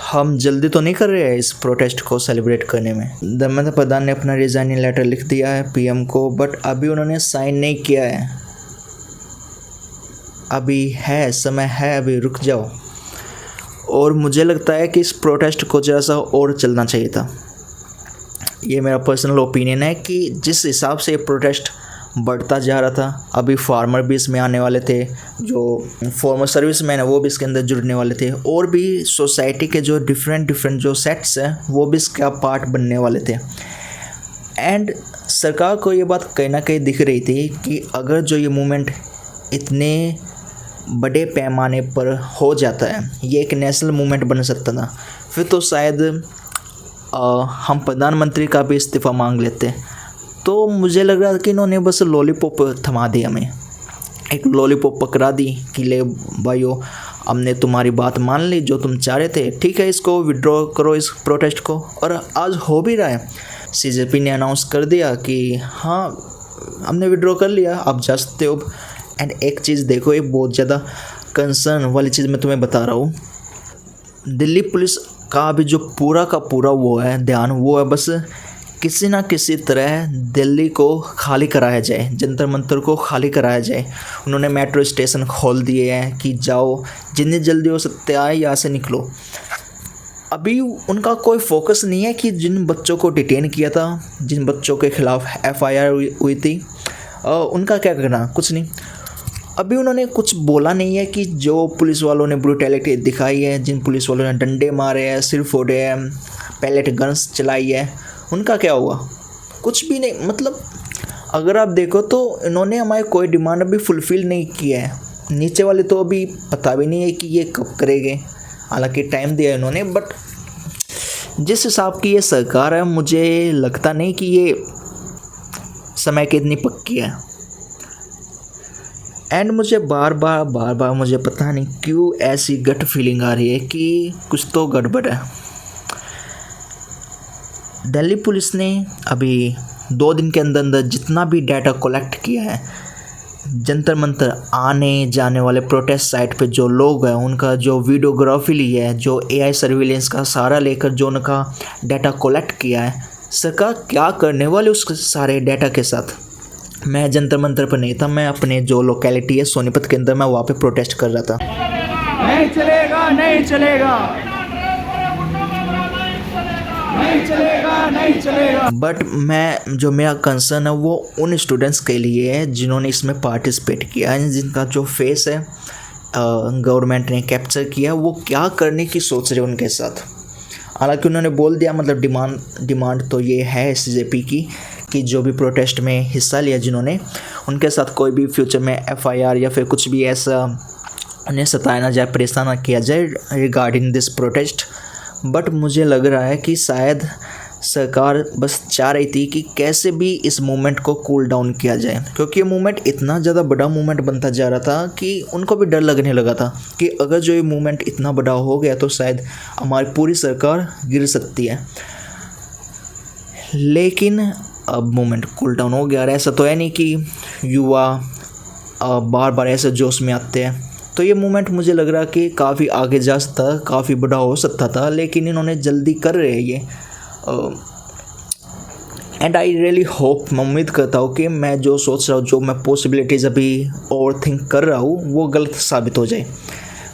हम जल्दी तो नहीं कर रहे हैं इस प्रोटेस्ट को सेलिब्रेट करने में। धर्मेंद्र प्रधान ने अपना रिजाइनिंग लेटर लिख दिया है पीएम को, बट अभी उन्होंने साइन नहीं किया है। अभी है, समय है, अभी रुक जाओ। और मुझे लगता है कि इस प्रोटेस्ट को जरा सा और चलना चाहिए था। ये मेरा पर्सनल ओपिनियन है कि जिस हिसाब से ये प्रोटेस्ट बढ़ता जा रहा था, अभी फार्मर भी इसमें आने वाले थे, जो फॉर्मर सर्विसमैन है वो भी इसके अंदर जुड़ने वाले थे, और भी सोसाइटी के जो डिफरेंट जो सेट्स हैं वो भी इसका पार्ट बनने वाले थे। एंड सरकार को ये बात कहीं ना कहीं दिख रही थी कि अगर जो ये मूवमेंट इतने बड़े पैमाने पर हो जाता है, ये एक नेशनल मूवमेंट बन सकता था, फिर तो शायद हम प्रधानमंत्री का भी इस्तीफ़ा मांग लेते। तो मुझे लग रहा था कि इन्होंने बस लॉलीपॉप थमा दी, हमें एक लॉलीपॉप पकड़ा दी कि ले भाइयों, हमने तुम्हारी बात मान ली, जो तुम चाह रहे थे ठीक है, इसको विड्रॉ करो इस प्रोटेस्ट को। और आज हो भी रहा है। सीजेपी ने अनाउंस कर दिया कि हाँ हमने विड्रॉ कर लिया, आप जा सकते हो। एंड एक चीज़ देखो, ये बहुत ज़्यादा कंसर्न वाली चीज़ मैं तुम्हें बता रहा हूँ। दिल्ली पुलिस का भी जो पूरा का पूरा वो है ध्यान, वो है बस किसी ना किसी तरह दिल्ली को खाली कराया जाए, जंतर मंतर को खाली कराया जाए। उन्होंने मेट्रो स्टेशन खोल दिए हैं कि जाओ, जितनी जल्दी हो सकते आए यहाँ से निकलो। अभी उनका कोई फोकस नहीं है कि जिन बच्चों को डिटेन किया था, जिन बच्चों के खिलाफ एफआईआर हुई थी, उनका क्या करना, कुछ नहीं। अभी उन्होंने कुछ बोला नहीं है कि जो पुलिस वालों ने ब्रूटैलिटी दिखाई है, जिन पुलिस वालों ने डंडे मारे हैं, सिर फोड़े हैं, पैलेट गन्स चलाई है, उनका क्या हुआ, कुछ भी नहीं। मतलब अगर आप देखो तो इन्होंने हमारी कोई डिमांड अभी फुलफ़िल नहीं किया है। नीचे वाले तो अभी पता भी नहीं है कि ये कब करेंगे, हालांकि टाइम दिया है इन्होंने, बट जिस हिसाब की ये सरकार है, मुझे लगता नहीं कि ये समय की इतनी पक्की है। एंड मुझे बार बार मुझे पता नहीं क्यों ऐसी गट फीलिंग आ रही है कि कुछ तो गड़बड़ है। दिल्ली पुलिस ने अभी 2 दिन के अंदर जितना भी डाटा कलेक्ट किया है, जंतर मंतर आने जाने वाले प्रोटेस्ट साइट पे जो लोग हैं उनका जो वीडियोग्राफी ली है, जो एआई सर्विलेंस का सहारा लेकर जो उनका डाटा कलेक्ट किया है, सरकार क्या करने वाली उस सारे डाटा के साथ। मैं जंतर मंतर पर नहीं था, मैं अपने जो लोकेलिटी है सोनीपत के अंदर, मैं वहाँ पे प्रोटेस्ट कर रहा था। नहीं चलेगा, नहीं चलेगा, नहीं चलेगा, नहीं चलेगा। बट मैं जो मेरा कंसर्न है वो उन स्टूडेंट्स के लिए है जिन्होंने इसमें पार्टिसिपेट किया है, जिनका जो फेस है गवर्नमेंट ने कैप्चर किया, वो क्या करने की सोच रहे उनके साथ। हालांकि उन्होंने बोल दिया, मतलब डिमांड तो ये है सीजेपी की कि जो भी प्रोटेस्ट में हिस्सा लिया जिन्होंने, उनके साथ कोई भी फ्यूचर में एफआईआर या फिर कुछ भी ऐसा उन्हें सताया ना जाए, परेशान ना किया जाए रिगार्डिंग दिस प्रोटेस्ट। बट मुझे लग रहा है कि शायद सरकार बस चाह रही थी कि कैसे भी इस मूवमेंट को कूल डाउन किया जाए, क्योंकि ये मूवमेंट इतना ज़्यादा बड़ा मूवमेंट बनता जा रहा था कि उनको भी डर लगने लगा था कि अगर जो ये मूवमेंट इतना बड़ा हो गया तो शायद हमारी पूरी सरकार गिर सकती है। लेकिन अब मूवमेंट कूल डाउन हो गया। ऐसा तो है नहीं कि युवा बार बार ऐसे जोश में आते हैं, तो ये मूवमेंट मुझे लग रहा कि काफ़ी आगे जा सकता, काफ़ी बड़ा हो सकता था, लेकिन इन्होंने जल्दी कर रहे हैं ये। एंड आई रियली होप, मैं उम्मीद करता हूँ कि मैं जो सोच रहा हूँ, जो मैं पॉसिबिलिटीज़ अभी ओवर थिंक कर रहा हूँ, वो गलत साबित हो जाए।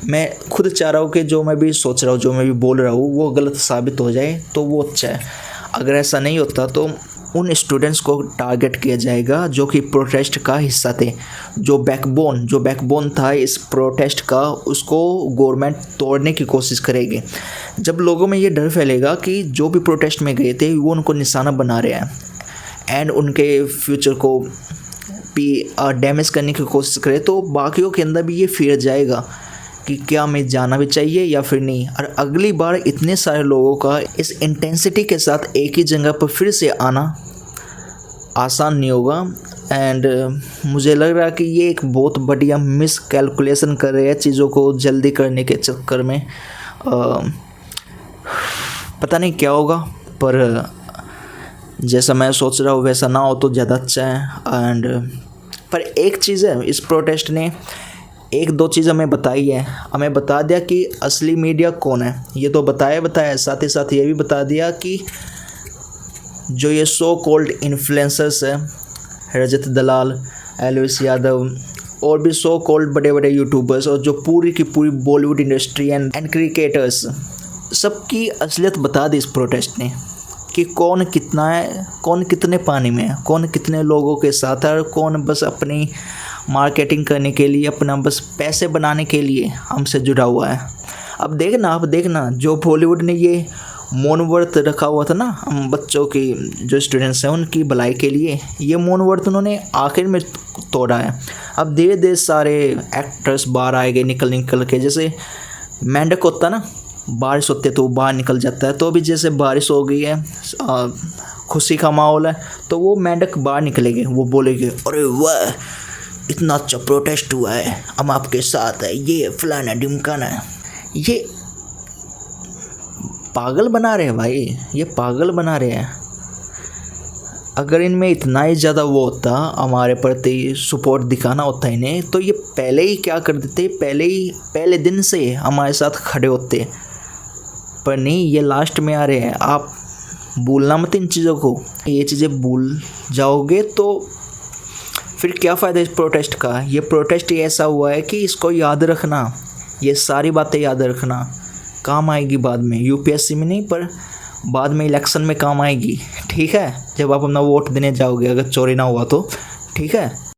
मैं खुद चाह रहा हूँ कि जो मैं भी सोच रहा हूँ, जो मैं भी बोल रहा हूँ, वो गलत साबित हो जाए तो वो अच्छा है। अगर ऐसा नहीं होता तो उन स्टूडेंट्स को टारगेट किया जाएगा जो कि प्रोटेस्ट का हिस्सा थे, जो बैकबोन था इस प्रोटेस्ट का, उसको गवर्नमेंट तोड़ने की कोशिश करेगी। जब लोगों में ये डर फैलेगा कि जो भी प्रोटेस्ट में गए थे वो उनको निशाना बना रहे हैं एंड उनके फ्यूचर को भी डैमेज करने की कोशिश करे, तो बाकियों के अंदर भी ये फिर जाएगा कि क्या हमें जाना भी चाहिए या फिर नहीं। और अगली बार इतने सारे लोगों का इस इंटेंसिटी के साथ एक ही जगह पर फिर से आना आसान नहीं होगा। एंड मुझे लग रहा है कि ये एक बहुत बढ़िया मिस कैलकुलेशन कर रहे हैं चीज़ों को जल्दी करने के चक्कर में। पता नहीं क्या होगा, पर जैसा मैं सोच रहा हूँ वैसा ना हो तो ज़्यादा अच्छा है। एंड पर एक चीज़ है, इस प्रोटेस्ट ने एक दो चीज़ हमें बताई है, हमें बता दिया कि असली मीडिया कौन है, ये तो बताया, साथ ही साथ ये भी बता दिया कि जो ये सो कॉल्ड इन्फ्लुएंसर्स है, रजत दलाल, एलविस यादव और भी सो कॉल्ड बड़े बड़े यूट्यूबर्स और जो पूरी की पूरी बॉलीवुड इंडस्ट्री एंड क्रिकेटर्स, सबकी असलियत बता दी इस प्रोटेस्ट ने कि कौन कितना है, कौन कितने पानी में है, कौन कितने लोगों के साथ है और कौन बस अपनी मार्केटिंग करने के लिए, अपना बस पैसे बनाने के लिए हमसे जुड़ा हुआ है। अब देखना जो बॉलीवुड ने ये मौन व्रत रखा हुआ था ना, हम बच्चों की जो स्टूडेंट्स हैं उनकी भलाई के लिए, ये मौन व्रत उन्होंने आखिर में तोड़ा है। अब धीरे धीरे सारे एक्टर्स बाहर आए गए निकल के, जैसे मेंढक होता ना, बारिश होती है तो वो बाहर निकल जाता है, तो अभी जैसे बारिश हो गई है, खुशी का माहौल है, तो वो मेंढक बाहर निकलेंगे, वो बोलेंगे अरे वाह इतना अच्छा प्रोटेस्ट हुआ है, हम आपके साथ है, ये फलाना ढिमकाना है। ये पागल बना रहे हैं भाई, ये पागल बना रहे हैं। अगर इनमें इतना ही ज़्यादा वो होता, हमारे प्रति सपोर्ट दिखाना होता इन्हें, तो ये पहले ही क्या कर देते, पहले दिन से हमारे साथ खड़े होते। पर नहीं, ये लास्ट में आ रहे हैं। आप भूलना मत इन चीज़ों को, ये चीज़ें भूल जाओगे तो फिर क्या फ़ायदा इस प्रोटेस्ट का। ये प्रोटेस्ट ही ऐसा हुआ है कि इसको याद रखना, ये सारी बातें याद रखना, काम आएगी बाद में, यूपीएससी में नहीं पर बाद में इलेक्शन में काम आएगी, ठीक है, जब आप अपना वोट देने जाओगे, अगर चोरी ना हुआ तो, ठीक है।